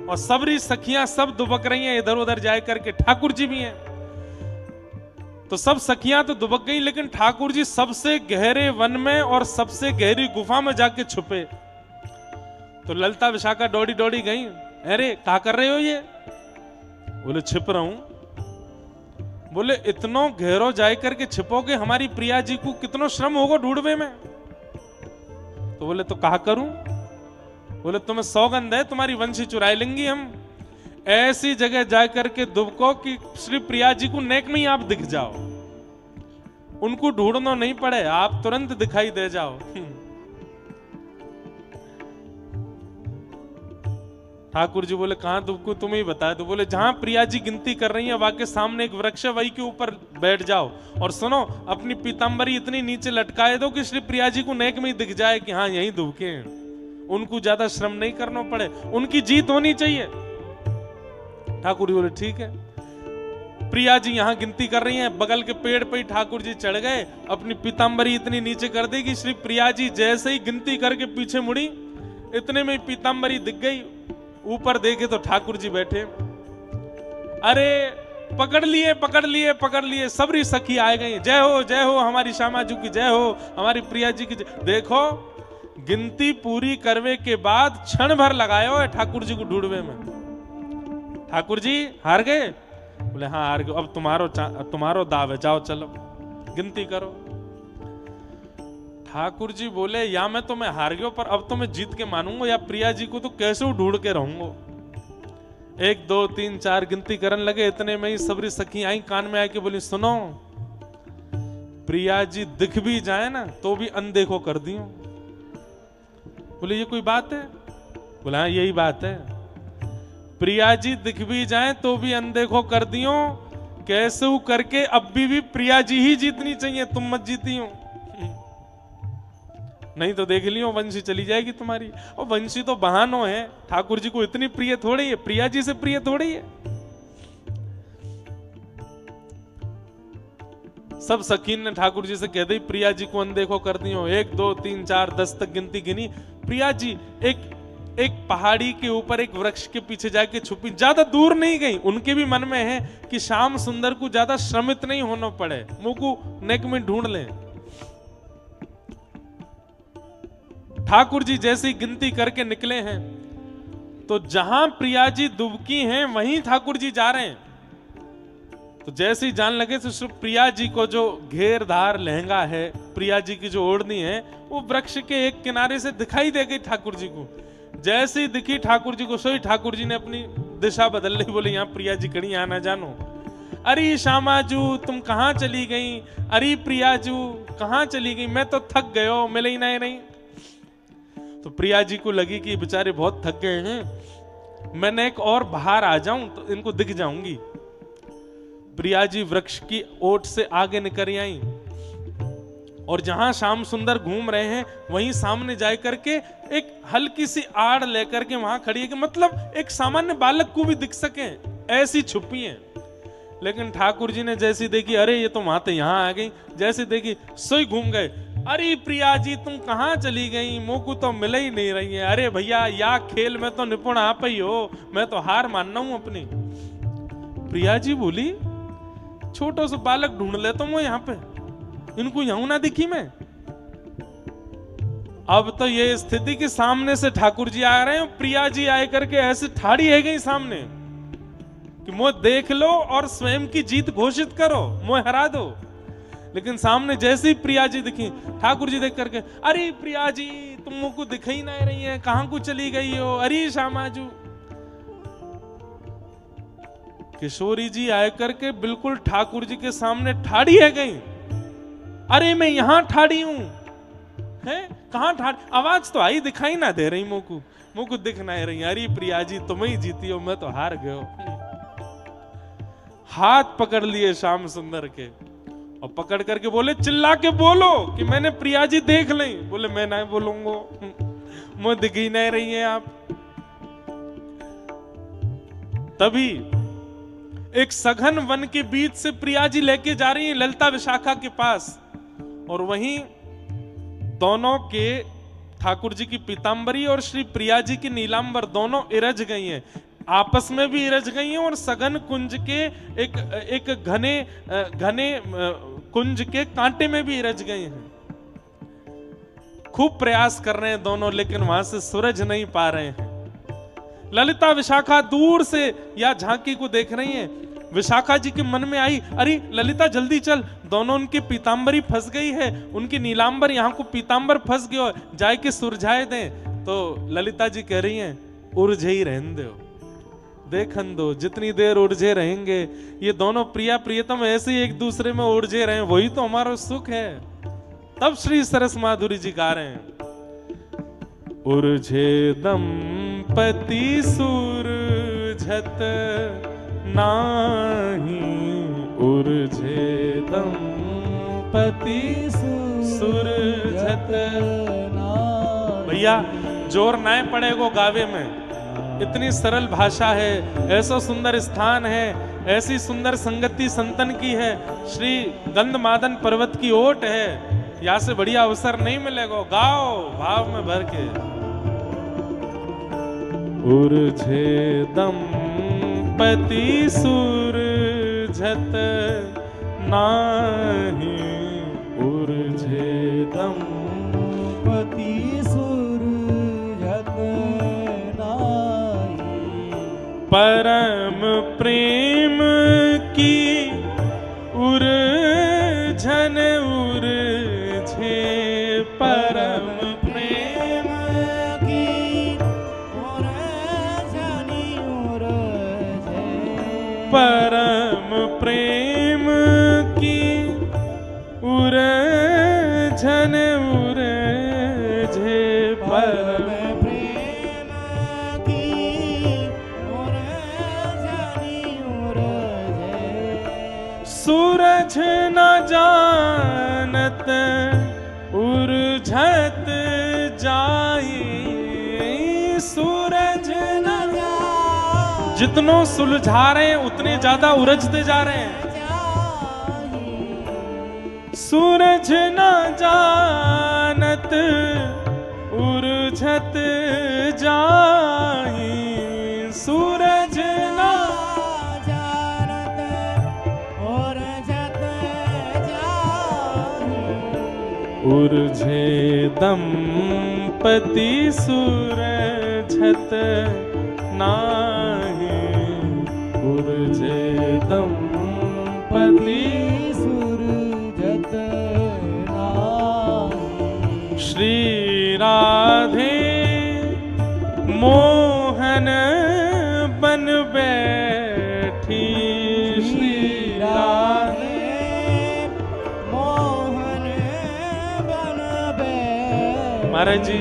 और सबरी सखियां सब दुबक रही हैं इधर उधर जाए करके। ठाकुर जी भी हैं, तो सब सखियां तो दुबक गई, लेकिन ठाकुर जी सबसे गहरे वन में और सबसे गहरी गुफा में जाके छुपे। तो ललिता विशाखा दौड़ी दौड़ी गई, अरे क्या कर रहे हो ये? बोले छिप रहा हूं। बोले इतनो गहरो जाए करके छिपोगे, हमारी प्रिया जी को कितनो श्रम होगा ढूंढवे में। तो बोले तो कहा करूं? बोले तुम्हें सौगंध है, तुम्हारी वंशी चुराई लेंगी हम। ऐसी जगह जाकर के दुबको कि श्री प्रिया जी को नेक में ही आप दिख जाओ, उनको ढूंढना नहीं पड़े, आप तुरंत दिखाई दे जाओ। ठाकुर जी बोले कहां दुबको, तुम ही बता दो। बोले जहां प्रिया जी गिनती कर रही है वहां के सामने एक वृक्ष है, वही के ऊपर बैठ जाओ, और सुनो अपनी पीतांबरी इतनी नीचे लटकाए दो कि श्री प्रिया जी को नेक में ही दिख जाए कि हाँ यही दुबके हैं। उनको ज्यादा श्रम नहीं करना पड़े, उनकी जीत होनी चाहिए। ठाकुर जी बोले ठीक है। प्रिया जी यहां गिनती कर रही हैं, बगल के पेड़ पे ही ठाकुर जी चढ़ गए, अपनी पीतांबरी इतनी नीचे कर दी कि श्री प्रिया जी जैसे ही गिनती करके पीछे मुड़ी, इतने में पीतांबरी दिख गई। ऊपर देखे तो ठाकुर जी बैठे। अरे पकड़ लिए पकड़ लिए पकड़ लिए, सबरी सखी आ गई। जय हो हमारी श्यामा जी की जय हो, हमारी प्रिया जी की जय। देखो गिनती पूरी करवे के बाद क्षण भर लगाए हो ठाकुर जी को ढूंढवे में। ठाकुर जी हार गए? बोले हाँ हार गए, अब तुम्हारो दाव है, जाओ चलो गिनती करो। ठाकुर जी बोले या मैं तो मैं हार गया, पर अब तो मैं जीत के मानूंगा, या प्रिया जी को तो कैसे ढूंढ के रहूंगा। 1 2 3 4 गिनती करने लगे। इतने में ही सबरी सखी आई, कान में आके बोली सुनो, प्रिया जी दिख भी जाए ना तो भी अनदेखो कर दियो। बोले ये कोई बात है? बोला हाँ यही बात है, प्रिया जी दिख भी जाए तो भी अनदेखो कर दियो। कैसे करके अब भी प्रिया जी ही जीतनी चाहिए, तुम मत जीती हो, नहीं तो देख लियो वंशी चली जाएगी तुम्हारी। और वंशी तो बहानो है, ठाकुर जी को इतनी प्रिय थोड़ी है, प्रिया जी से प्रिय थोड़ी है। सब सखीन ने ठाकुर जी से कह दी प्रिया जी को अनदेखो कर दियो। 1 2 3 4 10 तक गिनती गिनी। प्रिया जी एक पहाड़ी के ऊपर एक वृक्ष के पीछे जाके छुपी, ज्यादा दूर नहीं गई। उनके भी मन में है कि श्याम सुंदर को ज्यादा श्रमित नहीं होना पड़े, मुंह को नेक में ढूंढ लें। ठाकुर जी जैसी गिनती करके निकले हैं, तो जहां प्रिया जी दुबकी हैं वहीं ठाकुर जी जा रहे हैं। तो जैसे ही जान लगे तो प्रिया जी को जो घेरदार लहंगा है, प्रिया जी की जो ओढ़नी है, वो वृक्ष के एक किनारे से दिखाई दे गई ठाकुर जी को। जैसे ही दिखी ठाकुर जी को, सोई ठाकुर जी ने अपनी दिशा बदल ली। बोले यहाँ प्रिया जी कड़ी, यहाँ ना जानो। अरे श्यामा जू तुम कहाँ चली गई? अरे प्रिया जू कहाँ चली गई? मैं तो थक गयो, मिले ही नहीं। तो प्रिया जी को लगी कि बेचारे बहुत थक गए हैं, मैंने एक और बाहर आ जाऊं तो इनको दिख जाऊंगी। प्रिया जी वृक्ष की ओट से आगे निकल आई, और जहां श्याम सुंदर घूम रहे हैं वहीं सामने जाए करके एक हल्की सी आड़ लेकर के वहां खड़ी है, कि मतलब एक सामान्य बालक को भी दिख सके, ऐसी छुपी है। लेकिन ठाकुर जी ने जैसी देखी, अरे ये तो वहां तो यहां आ गई, जैसे देखी सोई घूम गए। अरे प्रिया जी तुम कहां चली गई? मुंह को तो मिल ही नहीं रही है। अरे भैया या खेल में तो निपुण आप ही हो, मैं तो हार मानना हूं अपनी। प्रिया जी बोली छोटो सा बालक ढूंढ लेता हूं यहाँ पे, इनको यूं ना दिखी मैं। अब तो ये स्थिति के सामने से ठाकुर जी आ रहे हैं, प्रिया जी आए करके ऐसे ठाड़ी है गई सामने कि मुझे देख लो और स्वयं की जीत घोषित करो, मुझे हरा दो। लेकिन सामने जैसे ही प्रिया जी दिखी, ठाकुर जी देख करके, अरे प्रिया जी तुम मुझको दिख ही नहीं रही है, कहां को चली गई हो? अरे श्यामाजू। किशोरी जी आए करके बिल्कुल ठाकुर जी के सामने ठाड़ी है गई। अरे मैं यहां ठाड़ी हूं, है कहाँ ठाड़, आवाज तो आई दिखाई ना दे रही मुझको दिख ना रही। अरे प्रिया जी तुम ही जीती हो, मैं तो हार गयो। हाथ पकड़ लिए श्याम सुंदर के और पकड़ करके बोले चिल्ला के बोलो कि मैंने प्रिया जी देख ली। बोले मैं नहीं बोलूंगा, मुझे दिख ही नहीं रही है आप। तभी एक सघन वन के बीच से प्रिया जी लेके जा रही है ललिता विशाखा के पास, और वहीं दोनों के ठाकुर जी की पीतांबरी और श्री प्रिया जी की नीलांबर दोनों इरज गई हैं, आपस में भी इरज गई हैं और सघन कुंज के एक घने कुंज के कांटे में भी इरज गई हैं। खूब प्रयास कर रहे हैं दोनों, लेकिन वहां से सूरज नहीं पा रहे हैं। ललिता विशाखा दूर से या झांकी को देख रही हैं। विशाखा जी के मन में आई, अरे ललिता जल्दी चल, दोनों उनकी पीतांबरी फंस गई है, उनकी नीलांबर यहाँ को पीतांबर फंस गयो, जाए के सुरझाए दें। तो ललिता जी कह रही हैं उर्झे ही रहने दो, देखन दो, जितनी देर उर्झे रहेंगे ये दोनों प्रिया प्रियतम ऐसे ही एक दूसरे में उर्झे रहे, वही तो हमारा सुख है। तब श्री सरस माधुरी जी गा रहे हैं, उर्झे दंपति सुरझत नाही, उर्झे दंपति सुरझत नाही। भैया जोर ना पड़ेगो गावे में, इतनी सरल भाषा है, ऐसा सुंदर स्थान है, ऐसी सुंदर संगति संतन की है, श्री गंधमादन पर्वत की ओट है, यहाँ से बढ़िया अवसर नहीं मिलेगा। गाओ भाव में भर के, उर्झे दंपति सुरझत नाही, उर्झे दंपति सुरझत नाही, परम प्रेम की उर्झन उर्झे, परम प्रेम की उर्झन उर्झे, परम प्रेम की उर्झन उर्झे, परम प्रेम की उर्झन उर्झे, सूरज न जानत उर्झत जाई, सूरज न जाए, जितनों सुलझा रहे हैं उतने ज्यादा उलझते जा रहे हैं। सूरज न जानत उर्झत जाई, सूरज न जानत उर्झत जाई, उर्झे दंपति सुरझत नाही, उर्झे दंपति सुरझत नाही। श्री राधे मोहन बन बैठी, श्री राधे मोहन बन बैठी। महाराज जी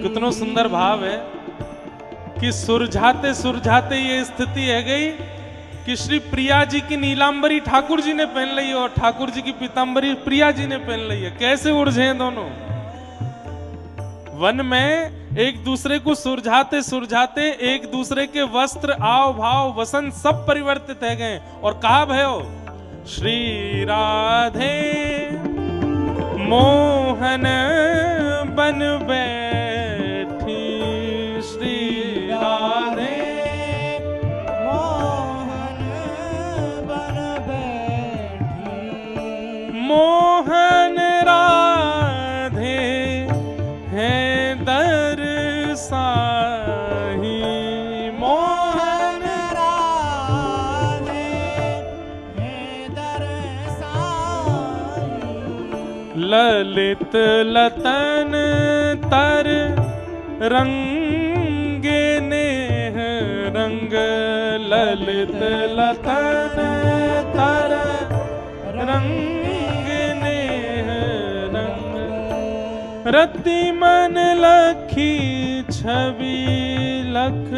कितना सुंदर भाव है कि सुरझाते सुरझाते ये स्थिति है गई कि श्री प्रिया जी की नीलांबरी ठाकुर जी ने पहन ली और ठाकुर जी की पीतांबरी प्रिया जी ने पहन ली है। कैसे उलझे हैं दोनों। वन में एक दूसरे को सुरझाते सुरझाते एक दूसरे के वस्त्र, आव भाव, वसन सब परिवर्तित है गए। और कहा भयो श्री राधे मोहन बन बैठी, श्री राधे मोहन बन बैठी, मोहन राधे हैं दरसाही, मोहन राधे हैं दरसाही, ललित लतन तर रंगे नेह रंग, ललित लतन तर रंगे नेह रंग, रति मन लखी छवि लख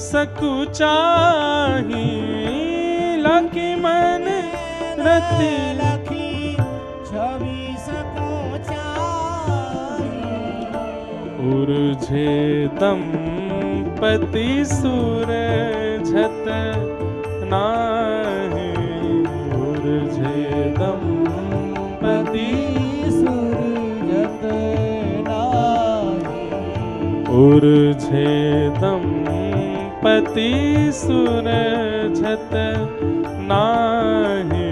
सकुचाही, लखी मन रति लखी छवि सकुचाही। उर्झे दंपति सूरझत नाही, उर्झे दंपति सूरजत नाही। उर्झे दंपति सूरझत नाही,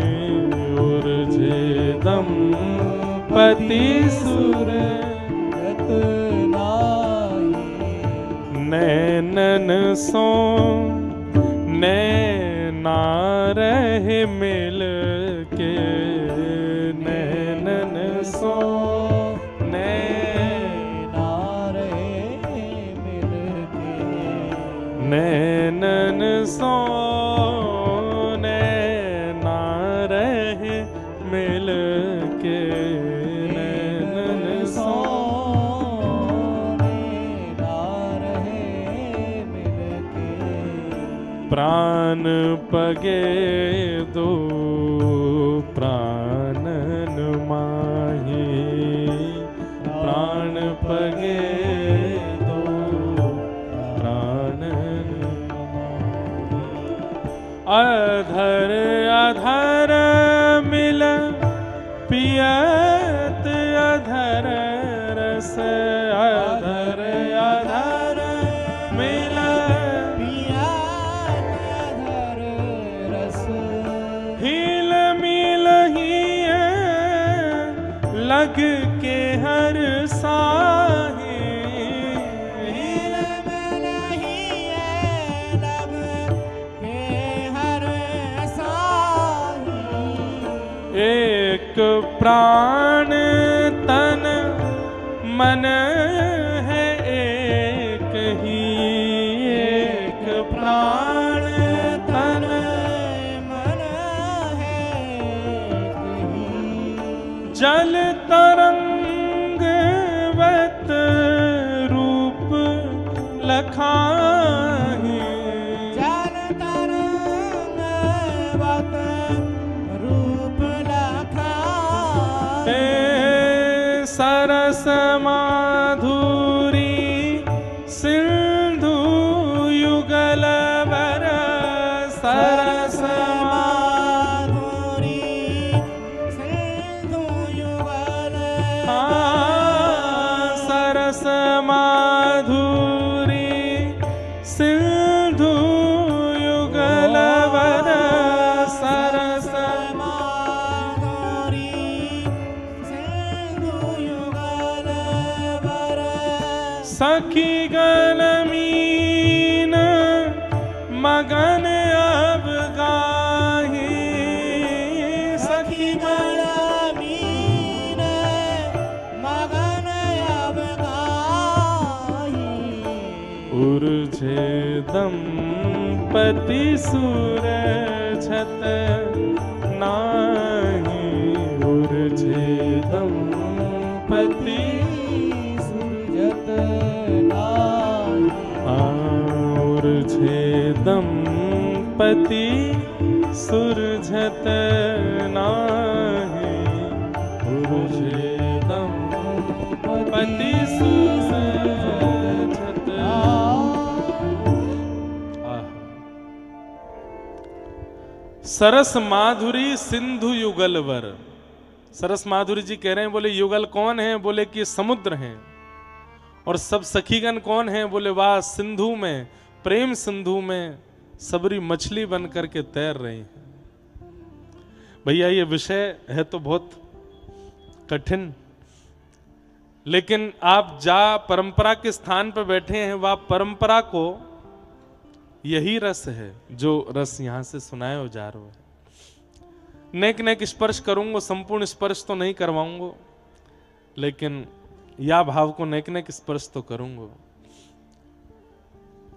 उर्झे दंपति सूरझत नाही। नैनन सो नैना रहे मिल के, नैनन सो नैना रहे मिल के। नैनन सो नैना रहे मिल के, नैनन सो नैना रहे मिल के। प्राण पगे दो प्राणन माही, प्राण पगे दो प्राणन अधर अधर मिल पियत अधर रस, अधर अधर मिल पियाधर रस। हिल मिल ही लग के हर साही, हिल मिल ही लब के हर साही। एक प्राण तन मन है एक ही, एक प्राण तन मन है एक ही। जल तरंग वत रूप लखाही, जल तरंग वत रूप लखाही। सरस माधुरी सिंधु युगल वर, सरस माधुरी सिंधु युगल सरस माधुरी सिंधु युगल वर, सरस माधुरी सिंधु युगल वर। सखी गल मीन मगन अब गाही, सखी गल मीन मगन अब गाही। उर्झे दंपति सूरझत नाही, उर्झे दंपति सूरजत नाही। उर्झे दंपति सूरझत नाही, उर्झे दंपति सूरझत सरस माधुरी सिंधु युगलवर। सरस माधुरी जी कह रहे हैं, बोले युगल कौन है? बोले कि समुद्र हैं। और सब सखीगण कौन है? बोले वाह सिंधु में, प्रेम सिंधु में सबरी मछली बन करके तैर रही है। भैया ये विषय है तो बहुत कठिन, लेकिन आप जा परंपरा के स्थान पर बैठे हैं, वह परंपरा को यही रस है जो रस यहां से सुनाए हो जा रहा है। नेक नेक स्पर्श करूंगा, संपूर्ण स्पर्श तो नहीं करवाऊंगा, लेकिन या भाव को नेक नेक स्पर्श तो करूंगा।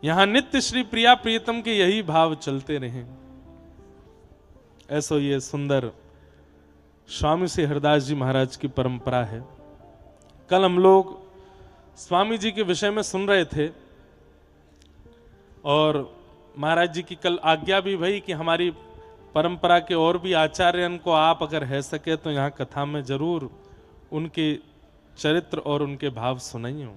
यहां नित्य श्री प्रिया प्रियतम के यही भाव चलते रहें। ऐसो ये सुंदर स्वामी श्री हरदास जी महाराज की परंपरा है। कल हम लोग स्वामी जी के विषय में सुन रहे थे और महाराज जी की कल आज्ञा भी भई कि हमारी परंपरा के और भी आचार्यन को आप अगर है सके तो यहाँ कथा में जरूर उनके चरित्र और उनके भाव सुनाइए।